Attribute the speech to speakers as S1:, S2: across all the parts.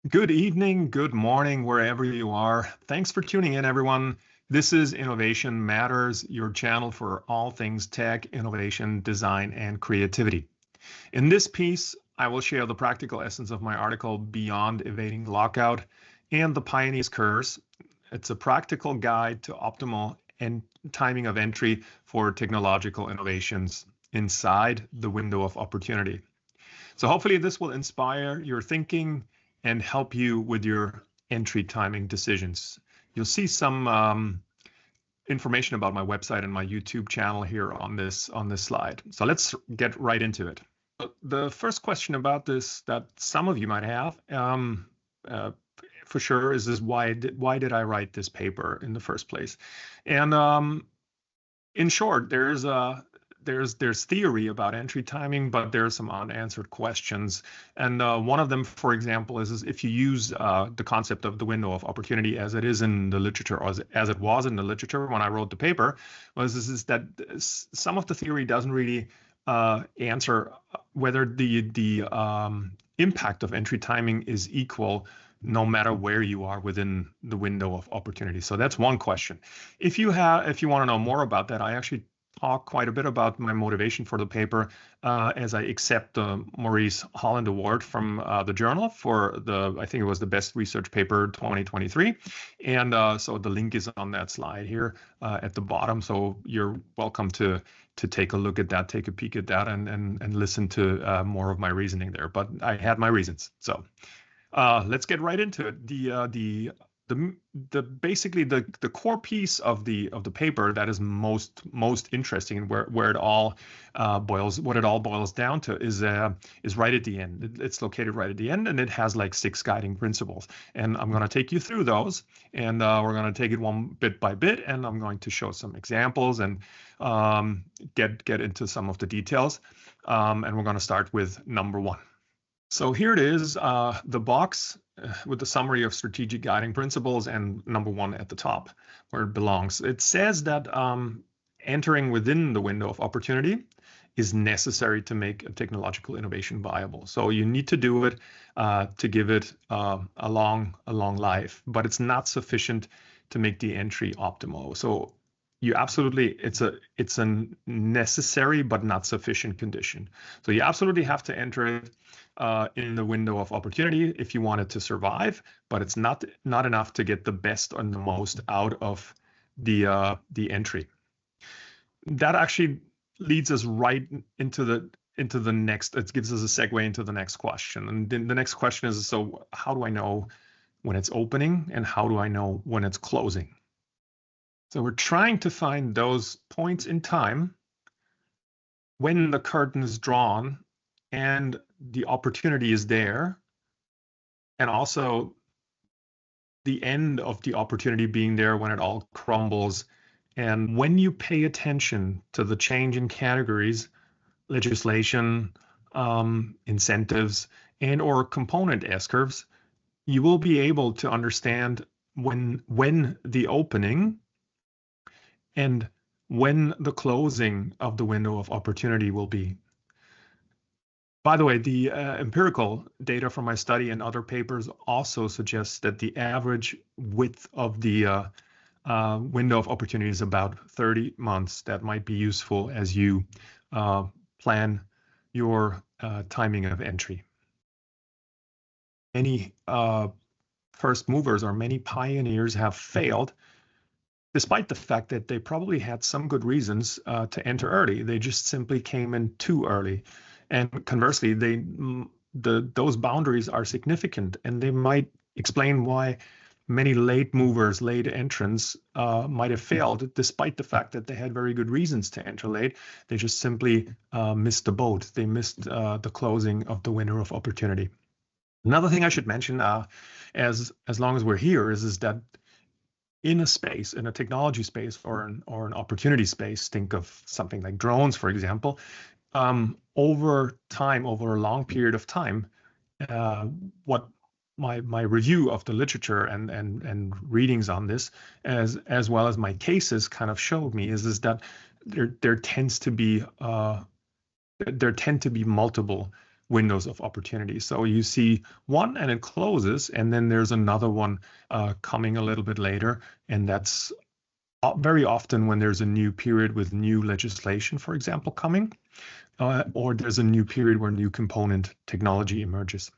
S1: Good evening, good morning, wherever you are. Thanks for tuning in, everyone. This is Innovation Matters, your channel for all things tech, innovation, design, and creativity. In this piece, I will share the practical essence of my article, Beyond Evading Lockout and the Pioneer's Curse. It's a practical guide to optimal timing of entry for technological innovations inside the window of opportunity. So hopefully this will inspire your thinking and help you with your entry timing decisions. You'll see some information about my website and my YouTube channel here on this slide. So let's get right into it. The first question about this that some of you might have, for sure, is why did I write this paper in the first place? And in short, there's theory about entry timing, but there's some unanswered questions. And one of them, for example, is if you use the concept of the window of opportunity as it is in the literature, or as it was in the literature when I wrote the paper, is that some of the theory doesn't really answer whether the impact of entry timing is equal no matter where you are within the window of opportunity. So that's one question. If you want to know more about that, I actually talk quite a bit about my motivation for the paper as I accept the Maurice Holland Award from the journal for I think it was the best research paper 2023. And so the link is on that slide here at the bottom. So you're welcome to take a look at that, take a peek at that, and listen to more of my reasoning there. But I had my reasons. So let's get right into it. Basically the core piece of the paper that is most interesting and where it all boils down to is right at the end. It's located right at the end, and it has like 6 guiding principles. And I'm going to take you through those, and we're going to take it one bit by bit, and I'm going to show some examples and get into some of the details. And we're going to start with number 1. So here it is, the box with the summary of strategic guiding principles, and number 1 at the top where it belongs. It says that entering within the window of opportunity is necessary to make a technological innovation viable. So you need to do it to give it a long life, but it's not sufficient to make the entry optimal. So you absolutely, it's a necessary but not sufficient condition. So you absolutely have to enter it in the window of opportunity if you want it to survive, but it's not enough to get the best and the most out of the entry. That actually leads us right into the next. It gives us a segue into the next question, and then the next question is: so how do I know when it's opening, and how do I know when it's closing? So we're trying to find those points in time when the curtain is drawn and the opportunity is there, and also the end of the opportunity being there when it all crumbles. And when you pay attention to the change in categories, legislation, incentives, and or component S-curves, you will be able to understand when the opening and when the closing of the window of opportunity will be. By the way, the empirical data from my study and other papers also suggests that the average width of the window of opportunity is about 30 months. That might be useful as you plan your timing of entry. Many first movers or many pioneers have failed, despite the fact that they probably had some good reasons to enter early. They just simply came in too early. And conversely, those boundaries are significant, and they might explain why many late movers, late entrants might have failed, despite the fact that they had very good reasons to enter late. They just simply missed the boat. They missed the closing of the window of opportunity. Another thing I should mention, as long as we're here, is that in a space, in a technology space or an opportunity space, think of something like drones, for example, over time, over a long period of time, what my review of the literature and readings on this, as well as my cases, kind of showed me is that there tend to be multiple windows of opportunity. So you see one and it closes, and then there's another one coming a little bit later, and that's very often when there's a new period with new legislation, for example, coming, or there's a new period where new component technology emerges.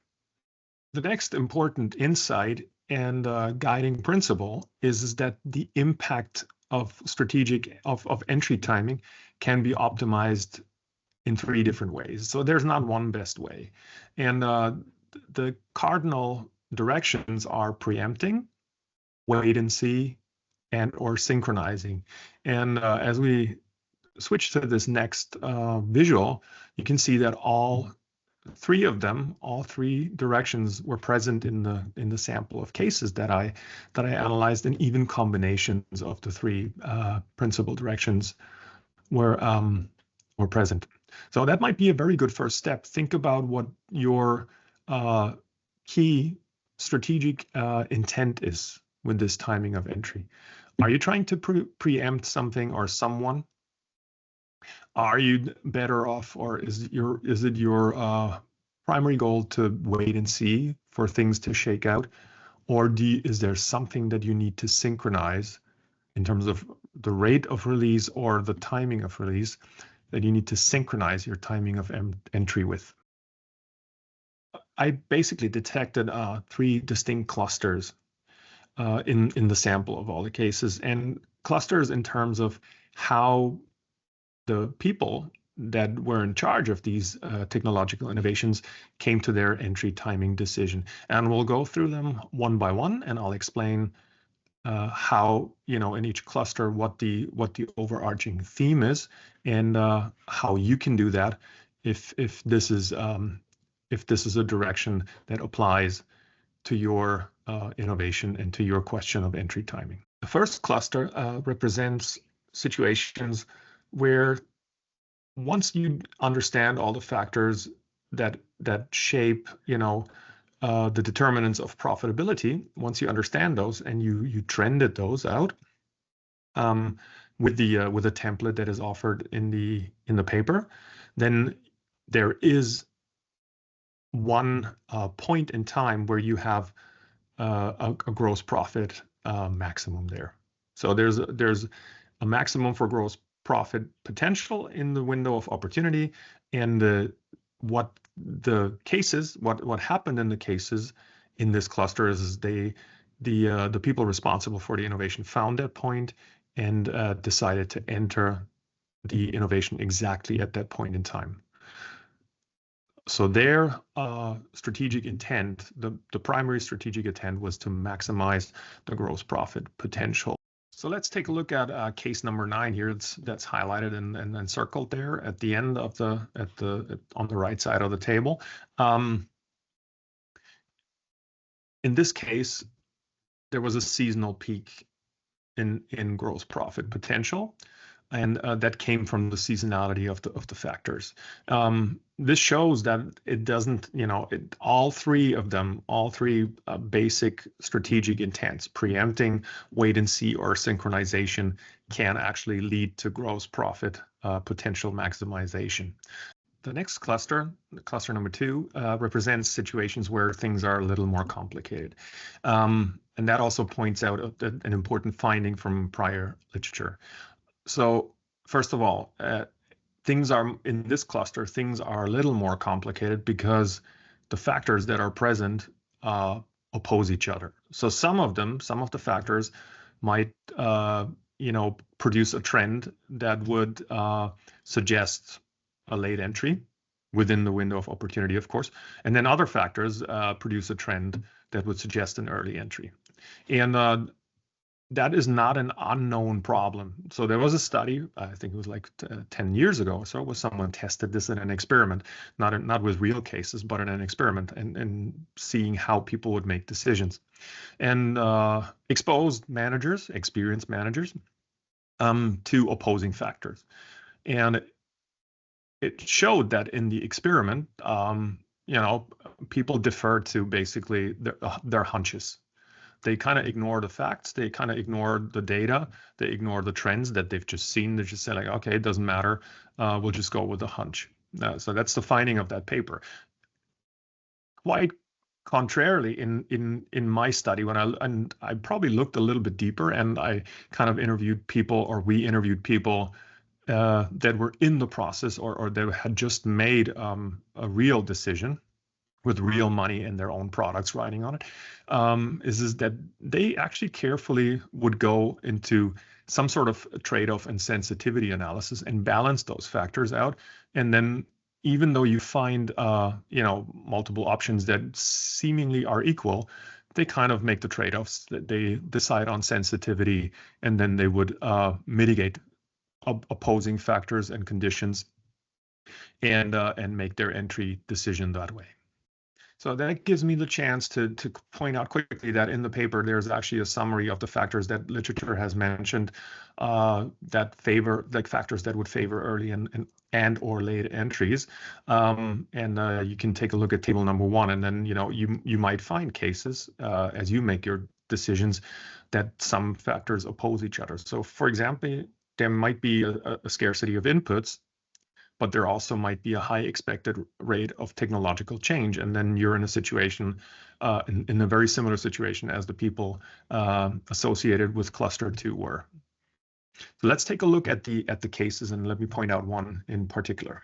S1: The next important insight and guiding principle is that the impact of entry timing can be optimized in 3 different ways. So there's not one best way. And the cardinal directions are preempting, wait and see, and or synchronizing. And as we switch to this next visual, you can see that all 3 of them, all 3 directions were present in the sample of cases that I analyzed, and even combinations of the 3 principal directions were present. So that might be a very good first step. Think about what your key strategic intent is with this timing of entry. Are you trying to preempt something or someone? Are you better off, or is it your primary goal to wait and see for things to shake out? Or is there something that you need to synchronize in terms of the rate of release or the timing of release, that you need to synchronize your timing of entry with? I basically detected 3 distinct clusters in the sample of all the cases, and clusters in terms of how the people that were in charge of these technological innovations came to their entry timing decision. And we'll go through them one by one, and I'll explain how, in each cluster, what the overarching theme is, and how you can do that if this is a direction that applies to your innovation and to your question of entry timing. The first cluster represents situations where, once you understand all the factors that shape, the determinants of profitability, once you understand those and you trended those out with a template that is offered in the paper, then there is one point in time where you have a gross profit maximum there. So there's a maximum for gross profit potential in the window of opportunity, and what happened in the cases in this cluster is the people responsible for the innovation found that point and decided to enter the innovation exactly at that point in time. So their strategic intent, the primary strategic intent, was to maximize the gross profit potential. So let's take a look at case number 9 here. That's highlighted and circled there at the end of on the right side of the table. In this case, there was a seasonal peak in gross profit potential, and that came from the seasonality of the factors. This shows that it doesn't, all 3 of them, all 3 basic strategic intents, preempting, wait and see, or synchronization, can actually lead to gross profit potential maximization. The next cluster number 2, represents situations where things are a little more complicated. And that also points out an important finding from prior literature. So first of all, in this cluster, things are a little more complicated because the factors that are present oppose each other. So some of the factors might, produce a trend that would suggest a late entry within the window of opportunity, of course. And then other factors produce a trend that would suggest an early entry. And that is not an unknown problem. So there was a study, I think it was like 10 years ago or so, where someone tested this in an experiment, not with real cases, but in an experiment, and seeing how people would make decisions, and exposed experienced managers, to opposing factors. And it showed that in the experiment, people deferred to basically their hunches. They kind of ignore the facts. They kind of ignore the data. They ignore the trends that they've just seen. They just say, like, okay, it doesn't matter. We'll just go with the hunch. So that's the finding of that paper. quite contrarily, in my study, I probably looked a little bit deeper, and I kind of interviewed people, or we interviewed people that were in the process, or that had just made a real decision with real money and their own products riding on it, is that they actually carefully would go into some sort of trade-off and sensitivity analysis and balance those factors out. And then even though you find multiple options that seemingly are equal, they kind of make the trade-offs, that they decide on sensitivity, and then they would mitigate opposing factors and conditions, and make their entry decision that way. So that gives me the chance to point out quickly that in the paper, there's actually a summary of the factors that literature has mentioned that favor, like factors that would favor early and or late entries. You can take a look at table number 1, and then you might find cases as you make your decisions that some factors oppose each other. So for example, there might be a scarcity of inputs, but there also might be a high expected rate of technological change. And then you're in a situation, in a very similar situation as the people associated with cluster 2 were. So let's take a look at the cases, and let me point out one in particular.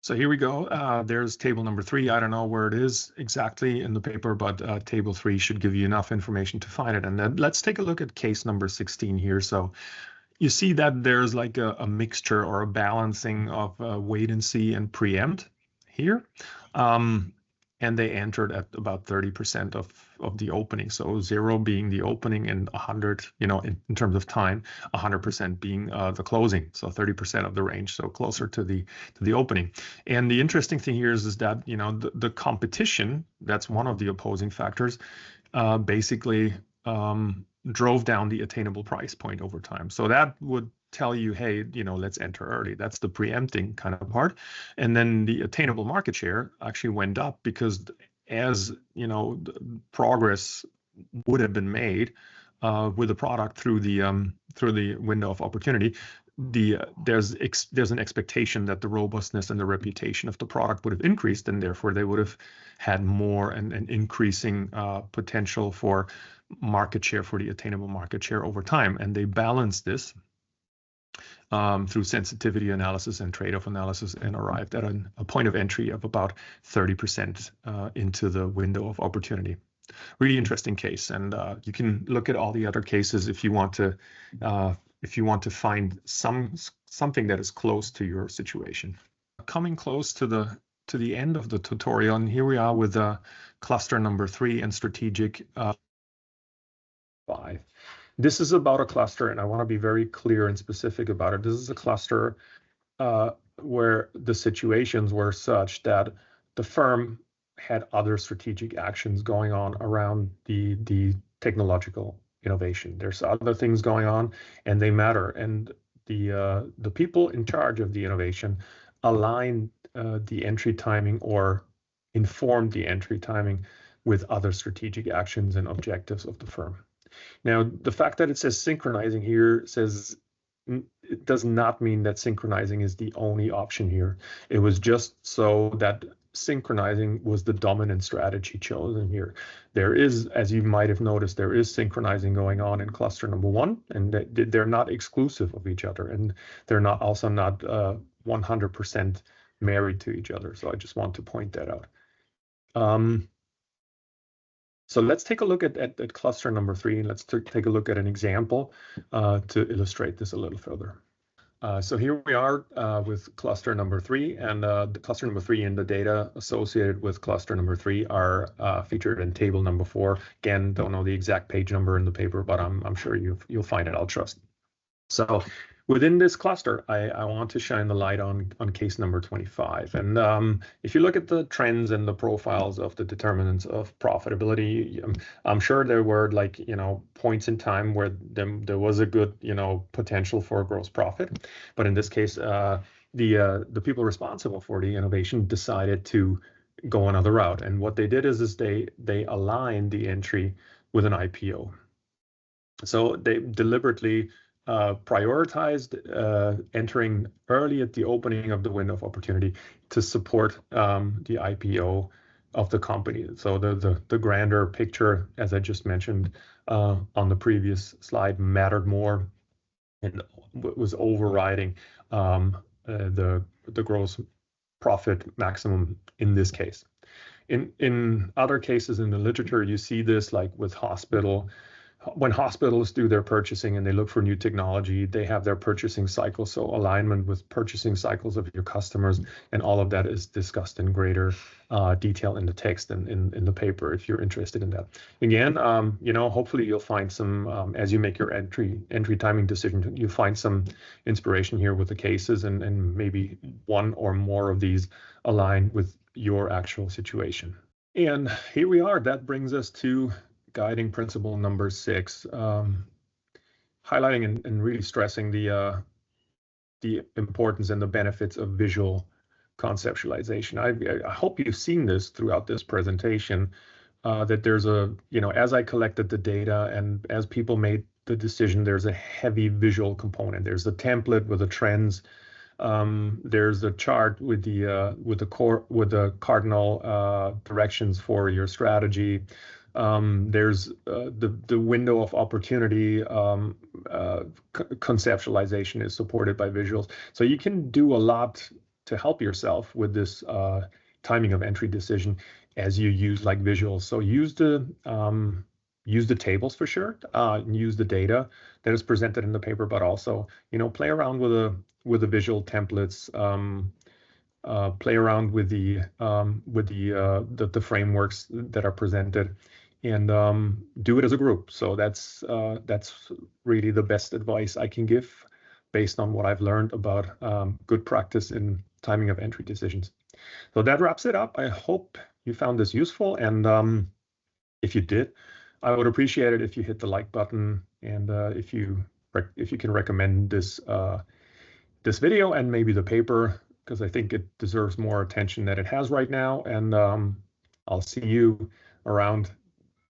S1: So here we go. There's table number 3. I don't know where it is exactly in the paper, but table 3 should give you enough information to find it. And then let's take a look at case number 16 here. So you see that there's like a mixture or a balancing of wait and see and preempt here. And they entered at about 30% of the opening. So 0 being the opening, and 100, in terms of time, 100% being the closing. So 30% of the range, so closer to the opening. And the interesting thing here is that, the competition, that's one of the opposing factors, basically drove down the attainable price point over time. So that would tell you, hey, let's enter early. That's the preempting kind of part. And then the attainable market share actually went up, because as progress would have been made with the product through the window of opportunity, there's an expectation that the robustness and the reputation of the product would have increased, and therefore they would have had more and increasing potential for market share, for the attainable market share over time. And they balanced this through sensitivity analysis and trade-off analysis, and arrived at a point of entry of about 30% into the window of opportunity. Really interesting case, and you can look at all the other cases if you want to find something that is close to your situation. Coming close to the end of the tutorial, and here we are with cluster number 3 and strategic 5. This is about a cluster, and I want to be very clear and specific about it. This is a cluster where the situations were such that the firm had other strategic actions going on around the technological innovation. There's other things going on, and they matter. And the people in charge of the innovation aligned the entry timing, or informed the entry timing, with other strategic actions and objectives of the firm. Now, the fact that it says synchronizing here it does not mean that synchronizing is the only option here. It was just so that synchronizing was the dominant strategy chosen here. There is, as you might have noticed, there is synchronizing going on in cluster number 1, and they're not exclusive of each other, and they're also not 100% married to each other. So I just want to point that out. So let's take a look at cluster number 3, and let's take a look at an example to illustrate this a little further. So here we are with cluster number 3, and the cluster number 3 and the data associated with cluster number 3 are featured in table number 4. Again, don't know the exact page number in the paper, but I'm sure you'll find it, I'll trust. So within this cluster, I want to shine the light on case number 25. And if you look at the trends and the profiles of the determinants of profitability, I'm sure there were points in time where there was a good potential for gross profit. But in this case, the people responsible for the innovation decided to go another route. And what they did is they aligned the entry with an IPO. So they deliberately prioritized entering early at the opening of the window of opportunity to support the IPO of the company. So the grander picture, as I just mentioned on the previous slide, mattered more and was overriding the gross profit maximum in this case. In other cases in the literature, you see this like with when hospitals do their purchasing and they look for new technology, they have their purchasing cycle. So alignment with purchasing cycles of your customers, and all of that is discussed in greater detail in the text and in the paper if you're interested in that. Again, hopefully you'll find some, as you make your entry timing decision, you find some inspiration here with the cases, and maybe one or more of these align with your actual situation. And here we are. That brings us to guiding principle number 6, highlighting and really stressing the importance and the benefits of visual conceptualization. I hope you've seen this throughout this presentation, that there's as I collected the data and as people made the decision, there's a heavy visual component. There's the template with the trends. There's a chart with the cardinal directions for your strategy. There's the window of opportunity. Conceptualization is supported by visuals, so you can do a lot to help yourself with this timing of entry decision as you use like visuals. So use the tables for sure. Use the data that is presented in the paper, but also play around with the visual templates. Play around with the frameworks that are presented, and do it as a group. So that's really the best advice I can give based on what I've learned about good practice in timing of entry decisions. So that wraps it up. I hope you found this useful, and if you did, I would appreciate it if you hit the like button, and if you can recommend this video and maybe the paper, because I think it deserves more attention than it has right now. And I'll see you around,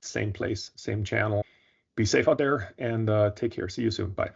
S1: same place, same channel. Be safe out there, and take care. See you soon. Bye.